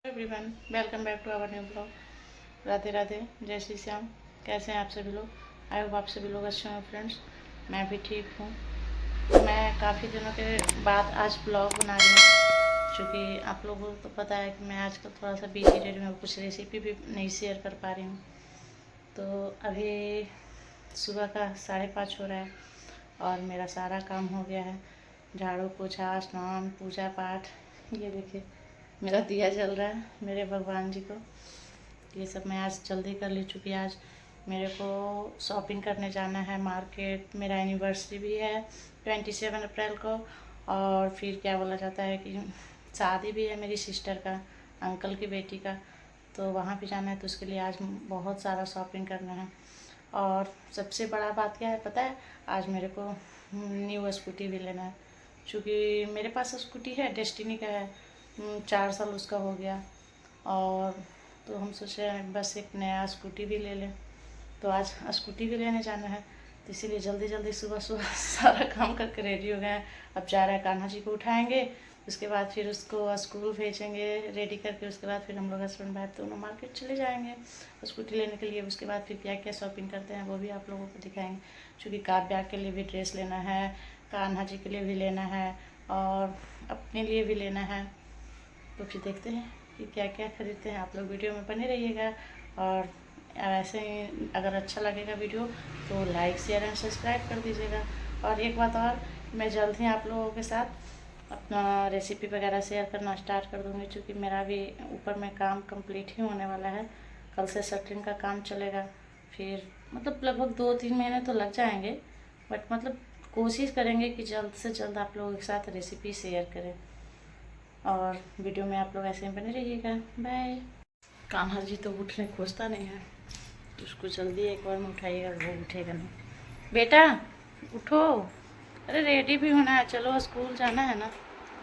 Everyone, welcome back to our new blog. Radhe Radhe, जय श्री श्याम। कैसे हैं आप सभी लोग? आई होप आप सभी लोग अच्छे हैं फ्रेंड्स। मैं भी ठीक हूँ। मैं काफ़ी दिनों के बाद आज ब्लॉग बना रही हूँ, क्योंकि आप लोगों को तो पता है कि मैं आजकल थोड़ा सा बिजी रह रही हूँ, कुछ रेसिपी भी नहीं शेयर कर पा रही हूँ। तो अभी सुबह का 5:30 हो रहा है और मेरा सारा काम हो गया है। झाड़ू पोछा, स्नान, पूजा पाठ। ये देखिए मेरा दिया जल रहा है मेरे भगवान जी को। ये सब मैं आज जल्दी कर ली, चूँकि आज मेरे को शॉपिंग करने जाना है मार्केट। मेरा एनिवर्सरी भी है 27 अप्रैल को, और फिर क्या बोला जाता है कि शादी भी है मेरी सिस्टर का, अंकल की बेटी का। तो वहाँ भी जाना है, तो उसके लिए आज बहुत सारा शॉपिंग करना है। और सबसे बड़ा बात क्या है पता है? आज मेरे को न्यू स्कूटी भी लेना है, क्योंकि मेरे पास स्कूटी है, डेस्टिनी का है। 4 साल उसका हो गया, और तो हम सोचे बस एक नया स्कूटी भी ले लें। तो आज स्कूटी भी लेने जाना है, तो इसीलिए जल्दी जल्दी सुबह सुबह सारा काम करके रेडी हो गए हैं। अब जा रहे हैं, कान्हा जी को उठाएंगे, उसके बाद फिर उसको स्कूल भेजेंगे रेडी करके। उसके बाद फिर हम लोग हस्बैंड वाइफ दोनों मार्केट चले जाएंगे स्कूटी लेने के लिए। उसके बाद फिर क्या क्या शॉपिंग करते हैं वो भी आप लोगों को दिखाएंगे, क्योंकि काव्या के लिए भी ड्रेस लेना है, कान्हा जी के लिए भी लेना है, और अपने लिए भी लेना है। तो फिर देखते हैं कि क्या क्या खरीदते हैं। आप लोग वीडियो में बने रहिएगा, और ऐसे ही अगर अच्छा लगेगा वीडियो तो लाइक शेयर एंड सब्सक्राइब कर दीजिएगा। और एक बात और, मैं जल्द ही आप लोगों के साथ अपना रेसिपी वगैरह शेयर करना स्टार्ट कर दूँगी, क्योंकि मेरा भी ऊपर में काम कंप्लीट ही होने वाला है। कल से शटरिंग का काम चलेगा, फिर मतलब लगभग 2-3 महीने तो लग जाएंगे, बट मतलब कोशिश करेंगे कि जल्द से जल्द आप लोगों के साथ रेसिपी शेयर करें। और वीडियो में आप लोग ऐसे ही बने रहिएगा। बाय। कान्हा जी तो उठने खोजता नहीं है, उसको जल्दी एक बार में उठाइएगा, वो उठेगा नहीं। बेटा उठो, अरे रेडी भी होना है, चलो स्कूल जाना है ना।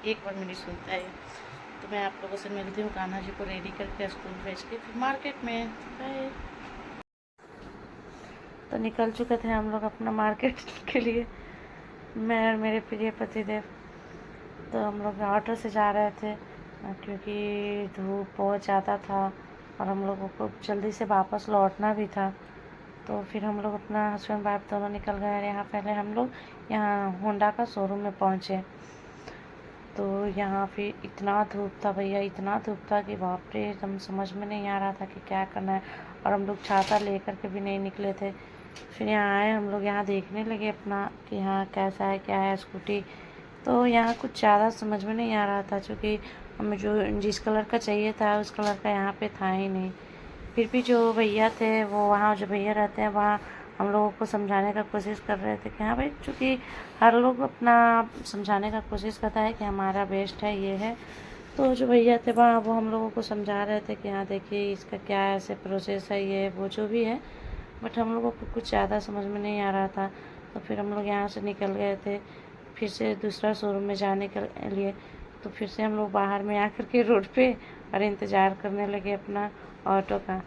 एक बार में नहीं सुनता है। तो मैं आप लोगों से मिलती हूँ कान्हा जी को रेडी करके स्कूल भेज के, फिर मार्केट में। बाय। तो निकल चुके थे हम लोग अपना मार्केट के लिए, मैं और मेरे प्रिय पतिदेव। तो हम लोग ऑटो से जा रहे थे, क्योंकि धूप बहुत ज़्यादा था और हम लोगों को जल्दी से वापस लौटना भी था। तो फिर हम लोग अपना हस्बैंड वाइफ दोनों निकल गए। यहाँ पहले हम लोग यहाँ होंडा का शोरूम में पहुँचे। तो यहाँ फिर इतना धूप था भैया, इतना धूप था कि बाप रे, हम समझ में नहीं आ रहा था कि क्या करना है। और हम लोग छाता लेकर के भी नहीं निकले थे। फिर यहाँ आए हम लोग, यहाँ देखने लगे अपना कि यहाँ कैसा है क्या है स्कूटी। तो यहाँ कुछ ज़्यादा समझ में नहीं आ रहा था, क्योंकि हमें जो जिस कलर का चाहिए था उस कलर का यहाँ पे था ही नहीं। फिर भी जो भैया थे, वो वहाँ जो भैया रहते हैं वहाँ हम लोगों को समझाने का कोशिश कर रहे थे कि हाँ भाई, चूँकि हर लोग अपना समझाने का कोशिश करता है कि हमारा बेस्ट है, ये है। तो जो भैया थे वहाँ, वो हम लोगों को समझा रहे थे कि हाँ देखिए इसका क्या ऐसे प्रोसेस है, ये वो जो भी है। बट हम लोगों को कुछ ज़्यादा समझ में नहीं आ रहा था। तो फिर हम लोग यहाँ से निकल गए थे फिर से दूसरा शोरूम में जाने के लिए। तो फिर से हम लोग बाहर में आकर के रोड पे और इंतज़ार करने लगे अपना ऑटो का।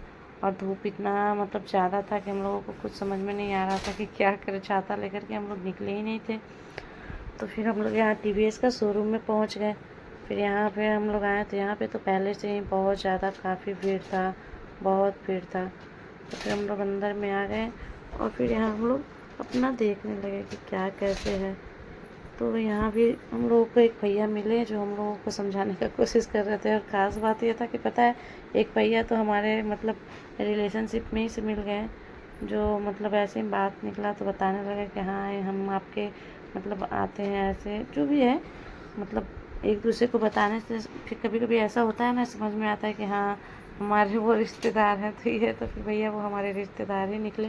और धूप इतना मतलब ज़्यादा था कि हम लोगों को कुछ समझ में नहीं आ रहा था कि क्या करें। छाता लेकर के हम लोग निकले ही नहीं थे। तो फिर हम लोग यहाँ TVS का शोरूम में पहुँच गए। फिर यहाँ पे हम लोग आए तो यहाँ पे तो पहले से ही बहुत ज़्यादा काफ़ी भीड़ था, बहुत भीड़ था। तो फिर हम लोग अंदर में आ गए और फिर यहाँ हम लोग अपना देखने लगे कि क्या कैसे है। तो यहाँ भी हम लोगों को एक भैया मिले जो हम लोगों को समझाने का कोशिश कर रहे थे। और ख़ास बात ये था कि पता है, एक भैया तो हमारे मतलब रिलेशनशिप में ही से मिल गए, जो मतलब ऐसे ही बात निकला तो बताने लगे कि हाँ हम आपके मतलब आते हैं, ऐसे जो भी है मतलब एक दूसरे को बताने से फिर कभी कभी ऐसा होता है ना, समझ में आता है कि हाँ हमारे वो रिश्तेदार हैं। तो ये तो फिर भैया वो हमारे रिश्तेदार ही निकले।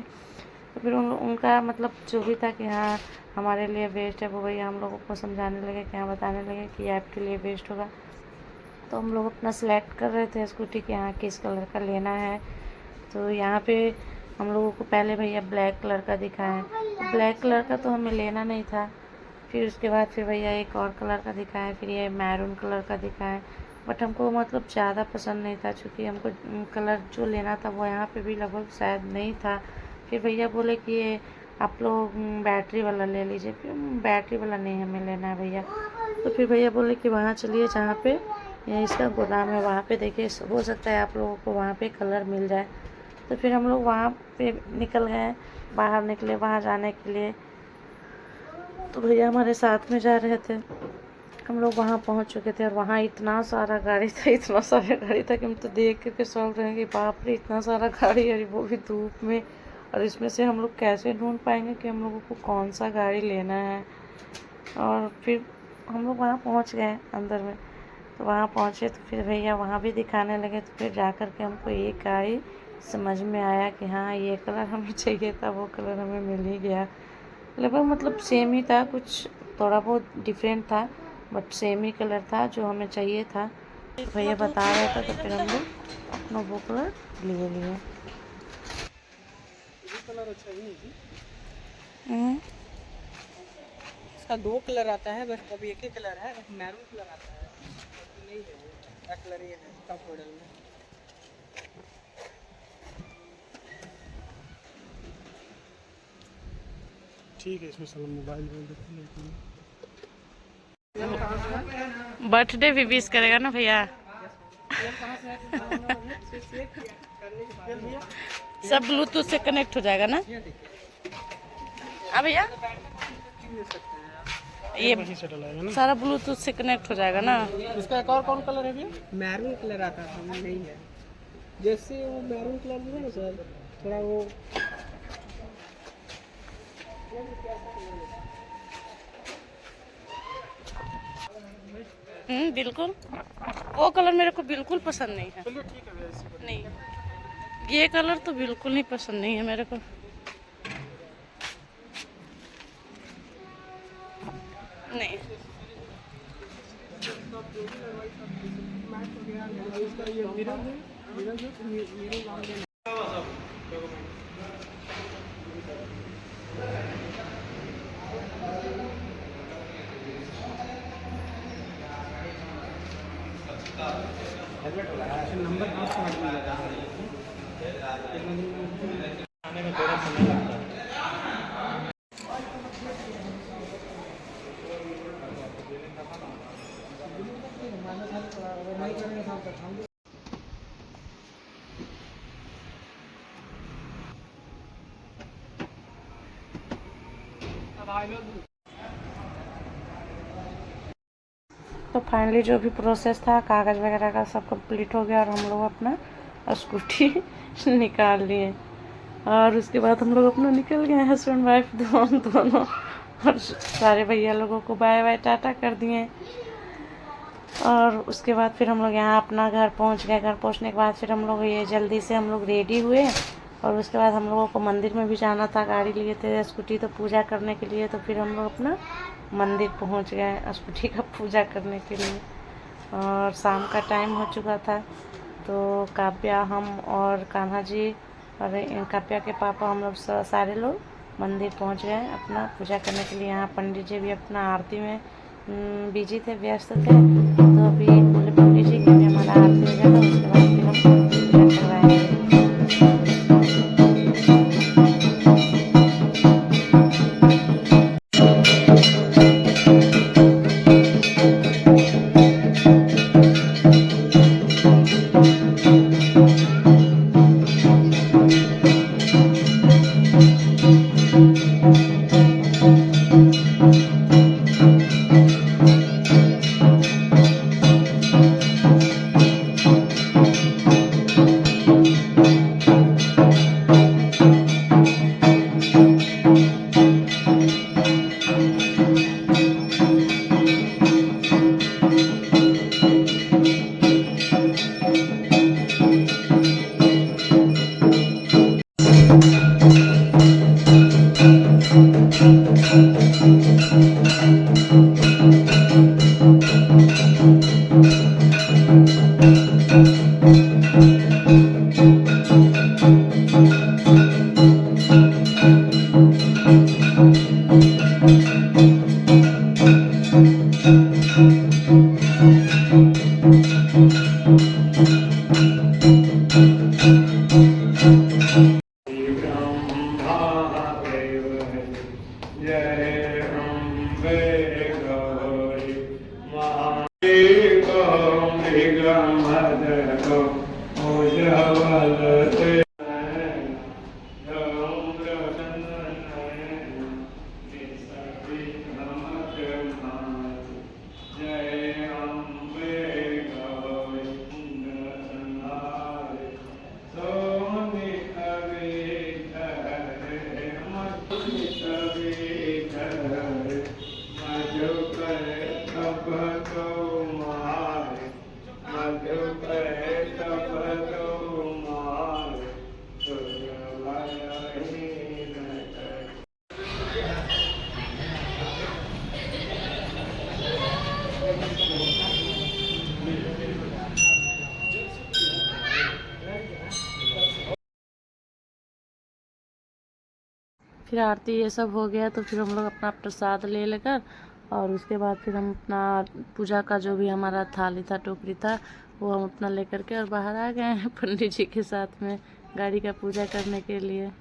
तो फिर उनका मतलब जो भी था कि हाँ हमारे लिए बेस्ट है, वो भैया हम लोगों को समझाने लगे कि हाँ बताने लगे कि आपके लिए बेस्ट होगा। तो हम लोग अपना सेलेक्ट कर रहे थे स्कूटी कि हाँ किस कलर का लेना है। तो यहाँ पे हम लोगों को पहले भैया ब्लैक कलर का दिखाया, तो ब्लैक कलर का तो हमें लेना नहीं था। फिर उसके बाद फिर भैया एक और कलर का दिखाया, फिर ये मैरून कलर का दिखाया। बट हमको मतलब ज़्यादा पसंद नहीं था, क्योंकि हमको कलर जो लेना था वो यहाँ पे भी लगभग शायद नहीं था। फिर भैया बोले कि ये आप लोग बैटरी वाला ले लीजिए। फिर बैटरी वाला नहीं हमें लेना है भैया। तो फिर भैया बोले कि वहाँ चलिए जहाँ पे ये इसका गोदाम है, वहाँ पे देखिए हो सकता है आप लोगों को वहाँ पे कलर मिल जाए। तो फिर हम लोग वहाँ पे निकल गए, बाहर निकले वहाँ जाने के लिए। तो भैया हमारे साथ में जा रहे थे, हम लोग वहाँ पहुँच चुके थे और वहाँ इतना सारा गाड़ी था, इतना सारा गाड़ी था कि हम तो देख करके शौक रहे कि बाप रे इतना सारा गाड़ी है, वो भी धूप में। और इसमें से हम लोग कैसे ढूंढ पाएंगे कि हम लोगों को कौन सा गाड़ी लेना है। और फिर हम लोग वहाँ पहुँच गए अंदर में। तो वहाँ पहुँचे तो फिर भैया वहाँ भी दिखाने लगे। तो फिर जा कर के हमको एक गाड़ी समझ में आया कि हाँ ये कलर हमें चाहिए था, वो कलर हमें मिल ही गया। लगभग मतलब सेम ही था, कुछ थोड़ा बहुत डिफरेंट था, बट सेम ही कलर था जो हमें चाहिए था। भैया बता रहा था, तो फिर हम लोग अपना वो कलर लिए। कलर अच्छा नहीं है, इसका 2 कलर आता है, बस अभी एक ही कलर है, मैरून कलर आता है, नहीं है ये कलर, ये है टॉप मॉडल में। ठीक है, इसमें सब मोबाइल बर्थडे भी विश करेगा ना भैया? सब ब्लूटूथ से कनेक्ट हो जाएगा ना? हाँ भैया, ये सारा ब्लूटूथ से कनेक्ट हो जाएगा ना? इसका एक और कौन कलर है भैया? मैरून कलर आता था, नहीं है। जैसे वो मैरून कलर में है ना सर, थोड़ा वो बिल्कुल वो कलर मेरे को बिल्कुल पसंद नहीं है। चलिए ठीक है भैया, नहीं ये कलर तो बिल्कुल नहीं पसंद नहीं है मेरे को। नहीं नंबर आने में थोड़ा समय लगता है। तो फाइनली जो भी प्रोसेस था कागज़ वगैरह का सब कंप्लीट हो गया और हम लोग अपना स्कूटी निकाल लिए। और उसके बाद हम लोग अपना निकल गए, हस्बैंड वाइफ दोनों। और सारे भैया लोगों को बाय बाय टाटा कर दिए। और उसके बाद फिर हम लोग यहाँ अपना घर पहुँच गए। घर पहुँचने के बाद फिर हम लोग ये जल्दी से हम लोग रेडी हुए। और उसके बाद हम लोगों को मंदिर में भी जाना था, गाड़ी लिए थे स्कूटी तो पूजा करने के लिए। तो फिर हम लोग अपना मंदिर पहुंच गए स्कूटी का पूजा करने के लिए। और शाम का टाइम हो चुका था। तो काव्या, हम और कान्हा जी और काव्या के पापा, हम लोग सारे लोग मंदिर पहुंच गए अपना पूजा करने के लिए। यहाँ पंडित जी भी अपना आरती में बिजी थे, व्यस्त थे। तो अभी बोले पंडित जी कि हमारा आरती हो जाएगा, उसके बाद फिर हम पूजा करवाएंगे। फिर आरती ये सब हो गया तो फिर हम लोग अपना प्रसाद ले लेकर और उसके बाद फिर हम अपना पूजा का जो भी हमारा थाली था, टोकरी था, वो हम अपना लेकर के और बाहर आ गए हैं पंडित जी के साथ में गाड़ी का पूजा करने के लिए।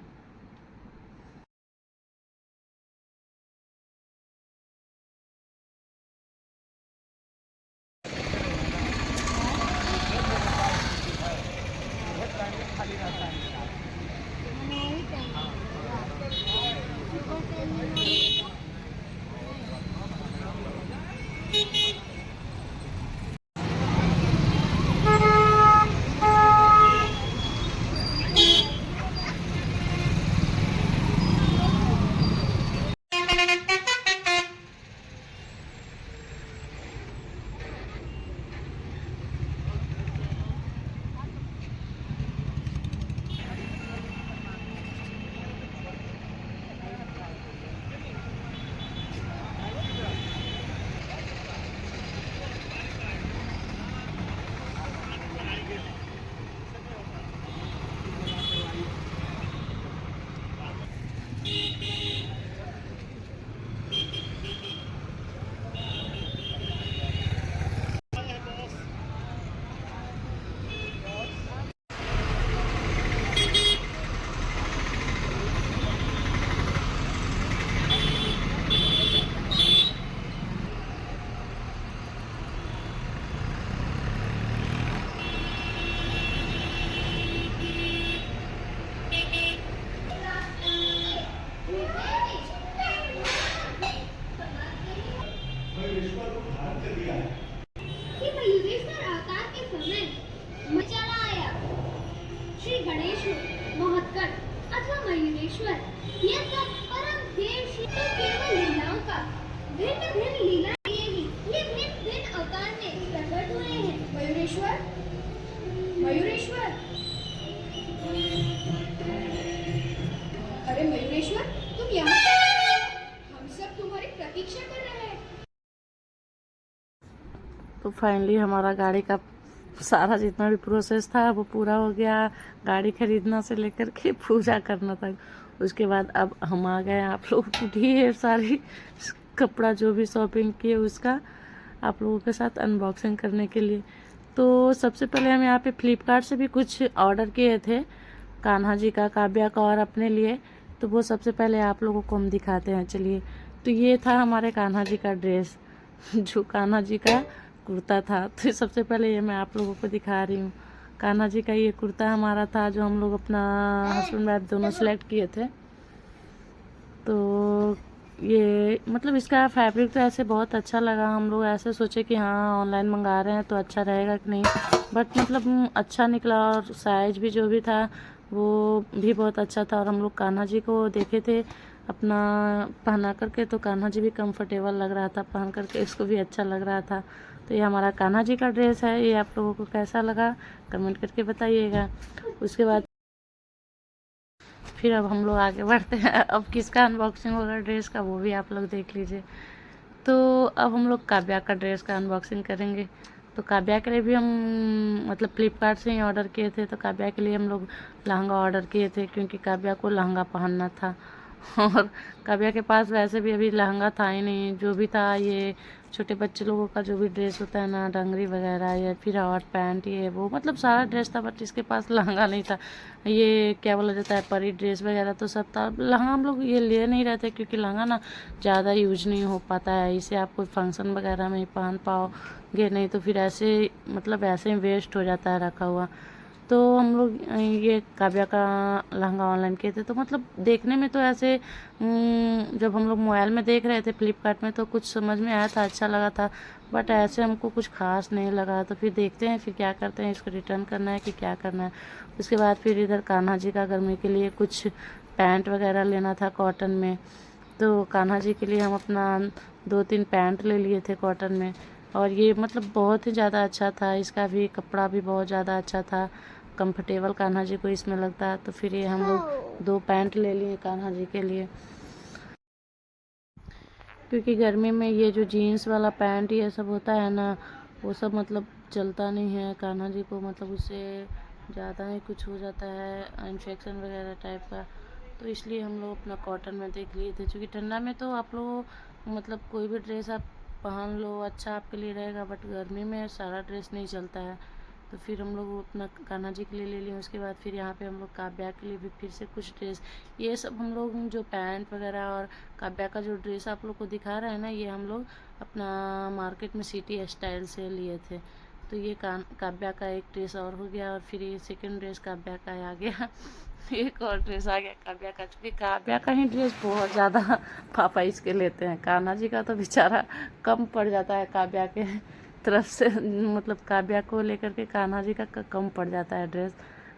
श्री गणेश महोत्कट अथवा मयूरेश्वर, यह सब परम देव श्री तो केवल लीलाओं का भिन्न भिन्न लीला ये भिन्न भिन्न अवतार में प्रकट हुए हैं। मयूरेश्वर, मयूरेश्वर, अरे मयूरेश्वर, तुम यहाँ क्या कर रहे हो? हम सब तुम्हारी प्रतीक्षा कर रहे हैं। तो फाइनली हमारा गाड़ी का सारा जितना भी प्रोसेस था वो पूरा हो गया। गाड़ी खरीदना से लेकर के पूजा करना तक। उसके बाद अब हम आ गए आप लोग ढेर सारी कपड़ा जो भी शॉपिंग किए उसका आप लोगों के साथ अनबॉक्सिंग करने के लिए। तो सबसे पहले हम यहाँ पे फ्लिपकार्ट से भी कुछ ऑर्डर किए थे, कान्हा जी का, काव्या का और अपने लिए। तो वो सबसे पहले आप लोगों को हम दिखाते हैं, चलिए। तो ये था हमारे कान्हा जी का ड्रेस, जो कान्हा जी का कुर्ता था। तो सबसे पहले ये मैं आप लोगों को दिखा रही हूँ। कान्हा जी का ये कुर्ता हमारा था जो हम लोग अपना हस्बैंड वाइफ दोनों सेलेक्ट किए थे। तो ये मतलब इसका फैब्रिक तो ऐसे बहुत अच्छा लगा। हम लोग ऐसे सोचे कि हाँ ऑनलाइन मंगा रहे हैं तो अच्छा रहेगा कि नहीं, बट मतलब अच्छा निकला और साइज भी जो भी था वो भी बहुत अच्छा था। और हम लोग कान्हा जी को देखे थे अपना पहना करके, तो कान्हा जी भी कंफर्टेबल लग रहा था पहन करके, इसको भी अच्छा लग रहा था। तो ये हमारा कान्हा जी का ड्रेस है। ये आप लोगों को कैसा लगा कमेंट करके बताइएगा। उसके बाद फिर अब हम लोग आगे बढ़ते हैं। अब किसका अनबॉक्सिंग होगा ड्रेस का वो भी आप लोग देख लीजिए। तो अब हम लोग काव्या का ड्रेस का अनबॉक्सिंग करेंगे। तो काव्या के लिए भी हम मतलब फ्लिपकार्ट से ही ऑर्डर किए थे। तो काव्या के लिए हम लोग लहंगा ऑर्डर किए थे क्योंकि काव्या को लहंगा पहनना था। और काव्या के पास वैसे भी अभी लहंगा था ही नहीं। जो भी था ये छोटे बच्चे लोगों का जो भी ड्रेस होता है ना, डंगरी वगैरह या फिर हॉट पैंट, ये वो मतलब सारा ड्रेस था, बट इसके पास लहंगा नहीं था। ये क्या बोला जाता है, परी ड्रेस वगैरह तो सब था। लहंगा हम लोग ये ले नहीं रहे थे क्योंकि लहंगा ना ज़्यादा यूज नहीं हो पाता है। इसे आप कोई फंक्शन वगैरह में ही पहन पाओगे, नहीं तो फिर ऐसे मतलब ऐसे ही वेस्ट हो जाता है रखा हुआ। तो हम लोग ये काव्या का लहंगा ऑनलाइन किए थे। तो मतलब देखने में तो ऐसे जब हम लोग मोबाइल में देख रहे थे फ्लिपकार्ट में तो कुछ समझ में आया था, अच्छा लगा था, बट ऐसे हमको कुछ खास नहीं लगा। तो फिर देखते हैं फिर क्या करते हैं, इसको रिटर्न करना है कि क्या करना है। उसके बाद फिर इधर कान्हा जी का गर्मी के लिए कुछ पैंट वगैरह लेना था कॉटन में। तो कान्हा जी के लिए हम अपना 2-3 पैंट ले लिए थे कॉटन में, और ये मतलब बहुत ही ज़्यादा अच्छा था, इसका भी कपड़ा भी बहुत ज़्यादा अच्छा था, कंफर्टेबल कान्हा जी को इसमें लगता है। तो फिर ये हम लोग 2 पैंट ले लिए कान्हा जी के लिए, क्योंकि गर्मी में ये जो जीन्स वाला पैंट ये सब होता है ना, वो सब मतलब चलता नहीं है कान्हा जी को, मतलब उससे ज़्यादा ही कुछ हो जाता है इन्फेक्शन वगैरह टाइप का। तो इसलिए हम लोग अपना कॉटन में देख लिए थे, क्योंकि ठंडा में तो आप लोग मतलब कोई भी ड्रेस आप पहन लो अच्छा आपके लिए रहेगा, बट गर्मी में सारा ड्रेस नहीं चलता है। तो फिर हम लोग अपना कान्हा जी के लिए ले लिए। उसके बाद फिर यहाँ पे हम लोग काव्या के लिए भी फिर से कुछ ड्रेस, ये सब हम लोग जो पैंट वगैरह और काव्या का जो ड्रेस आप लोग को दिखा रहा है ना, ये हम लोग अपना मार्केट में सिटी स्टाइल से लिए थे। तो ये काव्या का एक ड्रेस और हो गया, और फिर ये सेकंड ड्रेस काव्या का आ गया एक और ड्रेस आ गया काव्या का, क्योंकि काव्या का ही ड्रेस बहुत ज़्यादा पापा इसके लेते हैं। कान्हा जी का तो बेचारा कम पड़ जाता है काव्या के तरफ से, मतलब काव्या को लेकर के कान्हा जी का कम पड़ जाता है ड्रेस,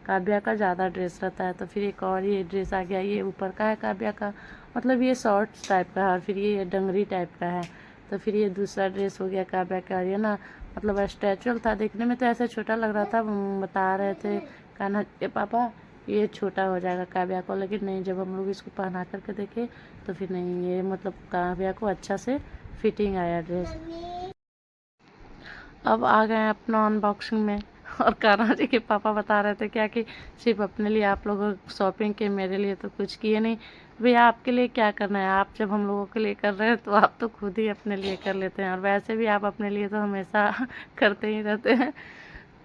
काव्या का ज़्यादा ड्रेस रहता है। तो फिर एक और ये ड्रेस आ गया, ये ऊपर का है काव्या का, मतलब ये शॉर्ट्स टाइप का है, और फिर ये डंगरी टाइप का है। तो फिर ये दूसरा ड्रेस हो गया काव्या का। ये ना मतलब स्ट्रेचुअल था, देखने में तो ऐसा छोटा लग रहा था, बता रहे थे कान्हा के पापा ये छोटा हो जाएगा काव्या को, लेकिन नहीं, जब हम लोग इसको पहना करके देखे तो फिर नहीं, ये मतलब काव्या को अच्छा से फिटिंग आया ड्रेस। अब आ गए अपना अनबॉक्सिंग में, और कान्हा जी के पापा बता रहे थे क्या कि सिर्फ अपने लिए आप लोगों शॉपिंग के, मेरे लिए तो कुछ किए नहीं। भैया आपके लिए क्या करना है, आप जब हम लोगों के लिए कर रहे हैं तो आप तो खुद ही अपने लिए कर लेते हैं, और वैसे भी आप अपने लिए तो हमेशा करते ही रहते हैं।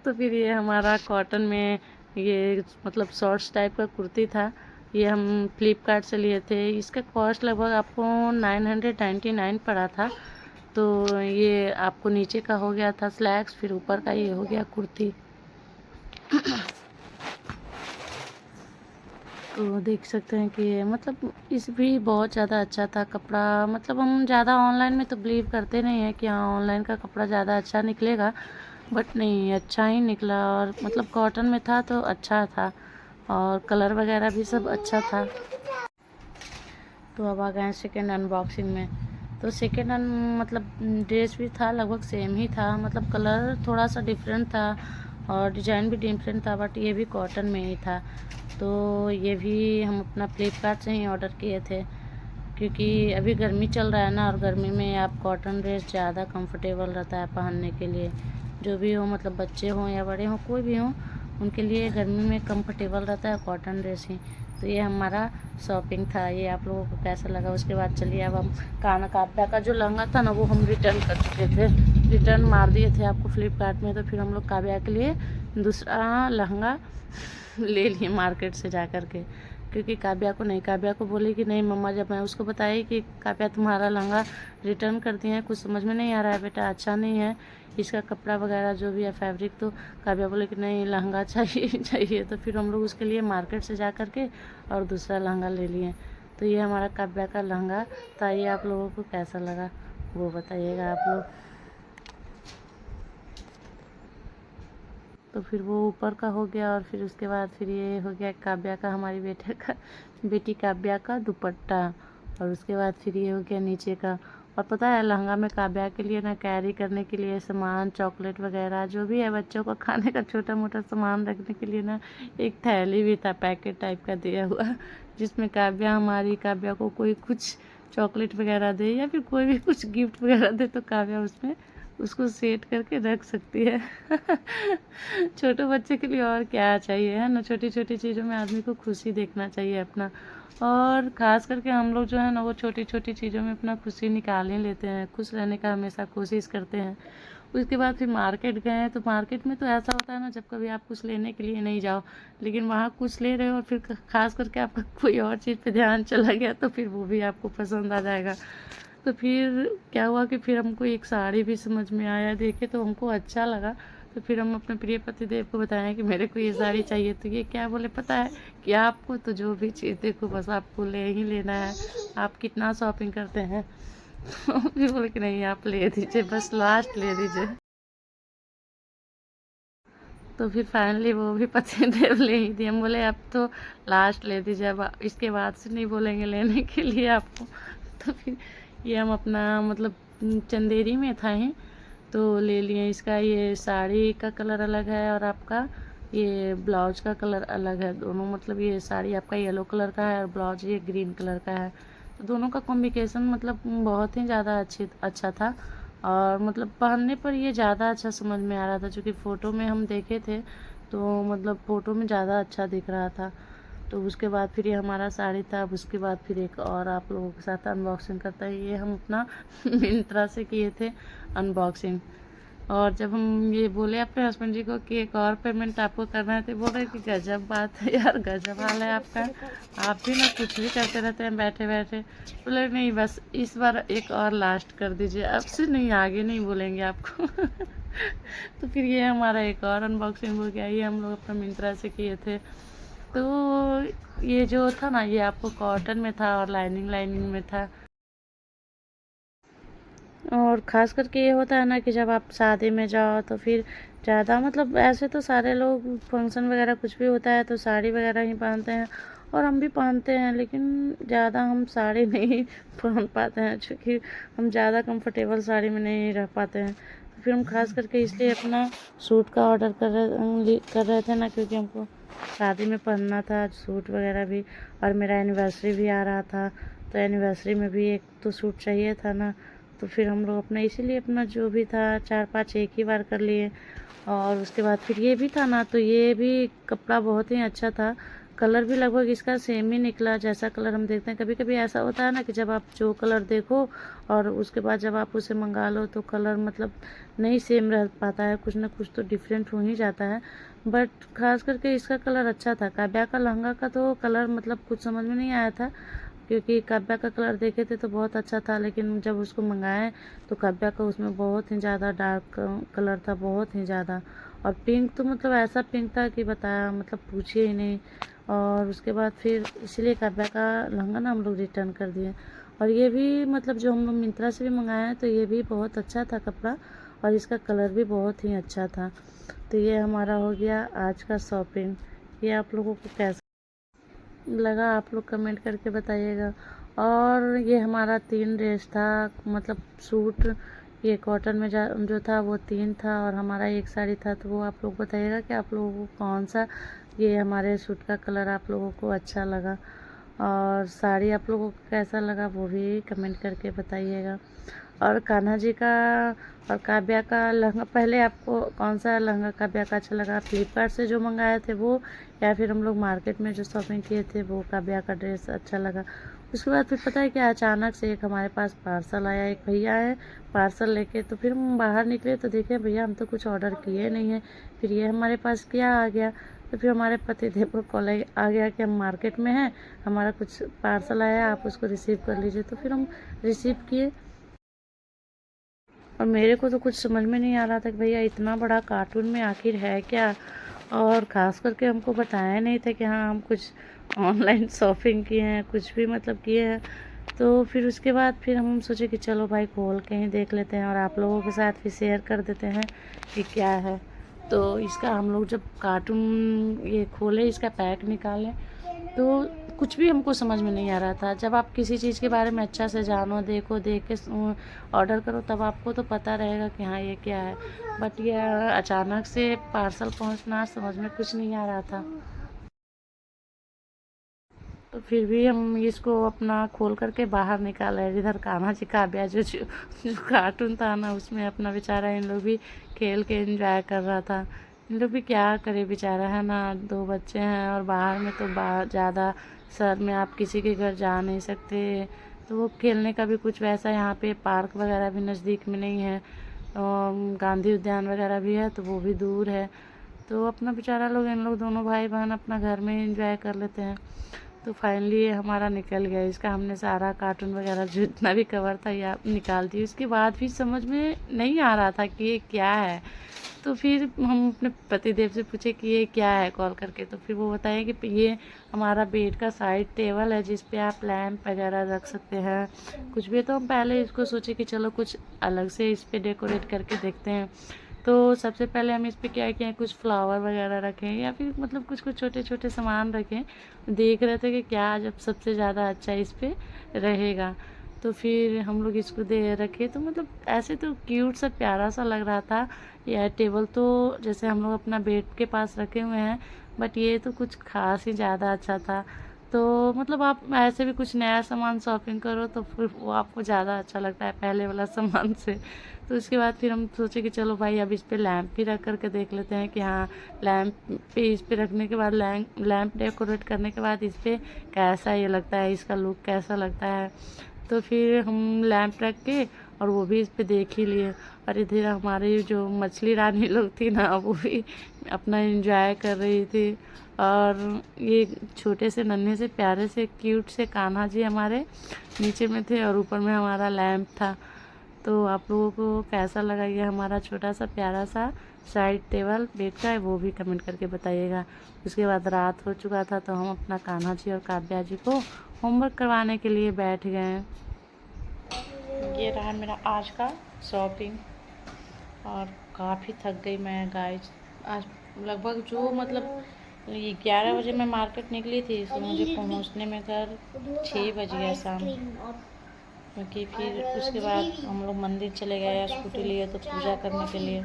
तो फिर ये हमारा कॉटन में ये मतलब शॉर्ट्स टाइप का कुर्ती था, ये हम फ्लिपकार्ट से लिए थे। इसका कॉस्ट लगभग आपको 999 पड़ा था। तो ये आपको नीचे का हो गया था स्लैक्स, फिर ऊपर का ये हो गया कुर्ती। तो देख सकते हैं कि मतलब इस भी बहुत ज़्यादा अच्छा था कपड़ा। मतलब हम ज़्यादा ऑनलाइन में तो बिलीव करते नहीं हैं कि हाँ ऑनलाइन का कपड़ा ज़्यादा अच्छा निकलेगा, बट नहीं, अच्छा ही निकला, और मतलब कॉटन में था तो अच्छा था, और कलर वगैरह भी सब अच्छा था। तो अब आ गए सेकेंड अनबॉक्सिंग में। तो सेकेंड मतलब ड्रेस भी था लगभग सेम ही था, मतलब कलर थोड़ा सा डिफरेंट था और डिज़ाइन भी डिफरेंट था, बट ये भी कॉटन में ही था। तो ये भी हम अपना फ्लिपकार्ट से ही ऑर्डर किए थे, क्योंकि अभी गर्मी चल रहा है ना, और गर्मी में आप कॉटन ड्रेस ज़्यादा कंफर्टेबल रहता है पहनने के लिए, जो भी हो, मतलब बच्चे हों या बड़े हों, कोई भी हों, उनके लिए गर्मी में कंफर्टेबल रहता है कॉटन ड्रेस ही। तो ये हमारा शॉपिंग था, ये आप लोगों को कैसा लगा। उसके बाद चलिए अब हम काव्या का जो लहंगा था ना, वो हम रिटर्न कर चुके थे, रिटर्न मार दिए थे आपको फ्लिपकार्ट में। तो फिर हम लोग काव्या के लिए दूसरा लहंगा ले लिए मार्केट से जा कर के, क्योंकि काव्या को नहीं, काव्या को बोली कि नहीं मम्मा, जब मैं उसको बताई कि काव्या तुम्हारा लहंगा रिटर्न कर दिए हैं, कुछ समझ में नहीं आ रहा है बेटा, अच्छा नहीं है इसका कपड़ा वगैरह जो भी है फैब्रिक, तो काव्या बोले कि नहीं लहंगा चाहिए चाहिए। तो फिर हम लोग उसके लिए मार्केट से जा कर के और दूसरा लहंगा ले लिए। तो ये हमारा काव्या का लहंगा था। ये आप लोगों को कैसा लगा वो बताइएगा आप लोग। तो फिर वो ऊपर का हो गया, और फिर उसके बाद फिर ये हो गया काव्या का, हमारी बेटी काव्या का दुपट्टा, और उसके बाद फिर ये हो गया नीचे का। और पता है लहंगा में काव्या के लिए ना कैरी करने के लिए सामान, चॉकलेट वगैरह जो भी है बच्चों को खाने का छोटा मोटा सामान रखने के लिए ना, एक थैली भी था पैकेट टाइप का दिया हुआ, जिसमें काव्या को कोई कुछ चॉकलेट वगैरह दे या फिर कोई भी कुछ गिफ्ट वगैरह दे, तो काव्या उसमें उसको सेट करके रख सकती है छोटे बच्चे के लिए और क्या चाहिए, है ना। छोटी छोटी चीज़ों में आदमी को खुशी देखना चाहिए अपना, और ख़ास करके हम लोग जो है ना वो छोटी छोटी चीज़ों में अपना खुशी निकाल ही लेते हैं, खुश रहने का हमेशा कोशिश करते हैं। उसके बाद फिर मार्केट गए, तो मार्केट में तो ऐसा होता है ना, जब कभी आप कुछ लेने के लिए नहीं जाओ, लेकिन वहाँ कुछ ले रहे हो और फिर ख़ास करके आपका कोई और चीज़ पे ध्यान चला गया, तो फिर वो भी आपको पसंद आ जाएगा। तो फिर क्या हुआ कि फिर हमको एक साड़ी भी समझ में आया, देखे तो हमको अच्छा लगा, तो फिर हम अपने प्रिय पतिदेव को बताएं कि मेरे को ये साड़ी चाहिए, तो ये क्या बोले पता है कि आपको तो जो भी चीज़ देखो बस आपको ले ही लेना है, आप कितना शॉपिंग करते हैं। तो फिर बोले कि नहीं आप ले दीजिए, बस लास्ट ले दीजिए। तो फिर फाइनली वो भी पतिदेव ले ही दिए। हम बोले अब तो लास्ट ले दीजिए, अब इसके बाद से नहीं बोलेंगे लेने के लिए आपको। तो फिर ये हम अपना मतलब चंदेरी में था ही तो ले लिए। इसका ये साड़ी का कलर अलग है और आपका ये ब्लाउज का कलर अलग है दोनों, मतलब ये साड़ी आपका येलो कलर का है और ब्लाउज ये ग्रीन कलर का है। तो दोनों का कॉम्बिनेशन मतलब बहुत ही ज़्यादा अच्छा था और मतलब पहनने पर ये ज़्यादा अच्छा समझ में आ रहा था, क्योंकि फ़ोटो में हम देखे थे तो मतलब फ़ोटो में ज़्यादा अच्छा दिख रहा था। तो उसके बाद फिर ये हमारा साड़ी था। अब उसके बाद फिर एक और आप लोगों के साथ अनबॉक्सिंग करता है। ये हम अपना मिंत्रा से किए थे अनबॉक्सिंग। और जब हम ये बोले अपने हस्बैंड जी को कि एक और पेमेंट आपको करना है, तो बोल रहे कि गजब बात है यार, गजब हाल है आपका, आप भी ना कुछ भी करते रहते हैं बैठे बैठे। बोले नहीं बस इस बार एक और लास्ट कर दीजिए, अब से नहीं आगे नहीं बोलेंगे आपको। तो फिर ये हमारा एक और अनबॉक्सिंग हो गया। ये हम लोग अपना मिंत्रा से किए थे। तो ये जो था ना ये आपको कॉटन में था और लाइनिंग लाइनिंग में था। और ख़ास करके ये होता है ना कि जब आप शादी में जाओ तो फिर ज़्यादा मतलब ऐसे तो सारे लोग फंक्शन वगैरह कुछ भी होता है तो साड़ी वगैरह ही पहनते हैं और हम भी पहनते हैं, लेकिन ज़्यादा हम साड़ी नहीं पहन पाते हैं क्योंकि हम ज़्यादा कंफर्टेबल साड़ी में नहीं रह पाते हैं। तो फिर हम खास करके इसलिए अपना सूट का ऑर्डर कर रहे थे ना, क्योंकि हमको शादी में पहनना था सूट वगैरह भी, और मेरा एनिवर्सरी भी आ रहा था तो एनिवर्सरी में भी एक तो सूट चाहिए था ना। तो फिर हम लोग अपना इसीलिए अपना जो भी था 4-5 एक ही बार कर लिए। और उसके बाद फिर ये भी था ना, तो ये भी कपड़ा बहुत ही अच्छा था, कलर भी लगभग इसका सेम ही निकला जैसा कलर हम देखते हैं। कभी कभी ऐसा होता है ना कि जब आप जो कलर देखो और उसके बाद जब आप उसे मंगा लो तो कलर मतलब नहीं सेम रह पाता है, कुछ ना कुछ तो डिफरेंट हो ही जाता है। बट खास करके इसका कलर अच्छा था। काव्या का लहंगा का तो कलर मतलब कुछ समझ में नहीं आया था, क्योंकि काव्या का कलर देखे थे तो बहुत अच्छा था, लेकिन जब उसको मंगाए तो काव्या का उसमें बहुत ही ज़्यादा डार्क कलर था, बहुत ही ज़्यादा। और पिंक तो मतलब ऐसा पिंक था कि बताया मतलब पूछिए ही नहीं। और उसके बाद फिर इसीलिए काव्या का लहंगा ना हम लोग रिटर्न कर दिए। और ये भी मतलब जो हम लोग मिंत्रा से भी मंगाए हैं तो ये भी बहुत अच्छा था कपड़ा और इसका कलर भी बहुत ही अच्छा था। तो ये हमारा हो गया आज का शॉपिंग। ये आप लोगों को कैसा लगा आप लोग कमेंट करके बताइएगा। और ये हमारा 3 ड्रेस था, मतलब सूट ये कॉटन में जो था वो 3 था और हमारा एक साड़ी था। तो वो आप लोग बताइएगा कि आप लोगों को कौन सा ये हमारे सूट का कलर आप लोगों को अच्छा लगा और साड़ी आप लोगों को कैसा लगा वो भी कमेंट करके बताइएगा। और कान्हा जी का और काव्या का लहंगा, पहले आपको कौन सा लहंगा काव्या का अच्छा लगा, फ्लिपकार्ट से जो मंगाए थे वो या फिर हम लोग मार्केट में जो शॉपिंग किए थे वो काव्या का ड्रेस अच्छा लगा। उसके बाद फिर पता है कि अचानक से एक हमारे पास पार्सल आया, एक भैया है पार्सल लेके। तो फिर हम बाहर निकले तो देखे भैया हम तो कुछ ऑर्डर किए नहीं है, फिर ये हमारे पास क्या आ गया। तो फिर हमारे पतिदेव को कॉल आ गया कि हम मार्केट में हैं, हमारा कुछ पार्सल आया आप उसको रिसीव कर लीजिए। तो फिर हम रिसीव किए और मेरे को तो कुछ समझ में नहीं आ रहा था कि भैया इतना बड़ा कार्टून में आखिर है क्या, और ख़ास करके हमको बताया नहीं था कि हाँ हम कुछ ऑनलाइन शॉपिंग किए हैं, कुछ भी मतलब किए हैं। तो फिर उसके बाद फिर हम सोचे कि चलो भाई खोल के ही देख लेते हैं और आप लोगों के साथ भी शेयर कर देते हैं कि क्या है। तो इसका हम लोग जब कार्टून ये खोले, इसका पैक निकाले तो कुछ भी हमको समझ में नहीं आ रहा था। जब आप किसी चीज़ के बारे में अच्छा से जानो, देखो, देख के ऑर्डर करो तब आपको तो पता रहेगा कि हाँ ये क्या है। बट ये अचानक से पार्सल पहुंचना समझ में कुछ नहीं आ रहा था। तो फिर भी हम इसको अपना खोल करके बाहर निकाले। इधर कान्हा जी काव्या जो कार्टून था ना उसमें अपना बेचारा इन लोग भी खेल के एंजॉय कर रहा था। इन लोग भी क्या करे बेचारा, है ना, 2 बच्चे हैं और बाहर में तो ज़्यादा शहर में आप किसी के घर जा नहीं सकते। तो वो खेलने का भी कुछ वैसा यहाँ पे पार्क वगैरह भी नज़दीक में नहीं है और गांधी उद्यान वगैरह भी है तो वो भी दूर है। तो अपना बेचारा लोग इन लोग दोनों भाई बहन अपना घर में एंजॉय कर लेते हैं। तो फाइनली ये हमारा निकल गया। इसका हमने सारा कार्टून वगैरह जितना भी कवर था या निकाल दिया। उसके बाद भी समझ में नहीं आ रहा था कि ये क्या है। तो फिर हम अपने पतिदेव से पूछे कि ये क्या है कॉल करके, तो फिर वो बताए कि ये हमारा बेड का साइड टेबल है जिस पे आप लैम्प वगैरह रख सकते हैं कुछ भी। तो हम पहले इसको सोचे कि चलो कुछ अलग से इस पे डेकोरेट करके देखते हैं। तो सबसे पहले हम इस पे क्या किए, कुछ फ्लावर वगैरह रखें या फिर मतलब कुछ कुछ छोटे छोटे सामान रखें। देख रहे थे कि क्या जब सबसे ज़्यादा अच्छा इस पे रहेगा। तो फिर हम लोग इसको दे रखे, तो मतलब ऐसे तो क्यूट सा प्यारा सा लग रहा था। यह टेबल तो जैसे हम लोग अपना बेड के पास रखे हुए हैं, बट ये तो कुछ खास ही ज़्यादा अच्छा था। तो मतलब आप ऐसे भी कुछ नया सामान शॉपिंग करो तो फिर वो आपको ज़्यादा अच्छा लगता है पहले वाला सामान से। तो उसके बाद फिर हम सोचे कि चलो भाई अब इस पे लैंप भी रख करके देख लेते हैं कि हाँ लैंप पे इस पे रखने के बाद लैंप डेकोरेट करने के बाद इस पे कैसा ये लगता है, इसका लुक कैसा लगता है। तो फिर हम लैंप रख के और वो भी इस पे देख ही लिए। और इधर हमारी जो मछली रानी लोग थी ना वो भी अपना एंजॉय कर रही थी। और ये छोटे से नन्हे से प्यारे से क्यूट से कान्हा जी हमारे नीचे में थे और ऊपर में हमारा लैंप था। तो आप लोगों को कैसा लगा ये हमारा छोटा सा प्यारा सा साइड टेबल बेड का है, वो भी कमेंट करके बताइएगा। उसके बाद रात हो चुका था तो हम अपना कान्हा जी और काव्या जी को होमवर्क करवाने के लिए बैठ गए। ये रहा मेरा आज का शॉपिंग और काफ़ी थक गई मैं गाइस। आज लगभग जो मतलब 11 बजे मैं मार्केट निकली थी तो मुझे पहुंचने में घर 6 बज गया शाम। क्योंकि फिर उसके बाद हम लोग मंदिर चले गए, स्कूटी लिए तो पूजा करने के लिए,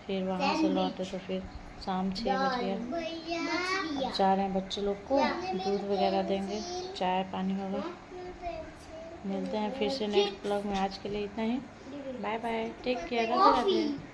फिर वहाँ से लौटे तो फिर शाम 6 बज गया। अब जा रहे हैं बच्चे लोग को दूध वगैरह देंगे, चाय पानी होगा। मिलते हैं फिर से नेक्स्ट ब्लॉग में। आज के लिए इतना ही, bye bye, take care, Radhe Radhe.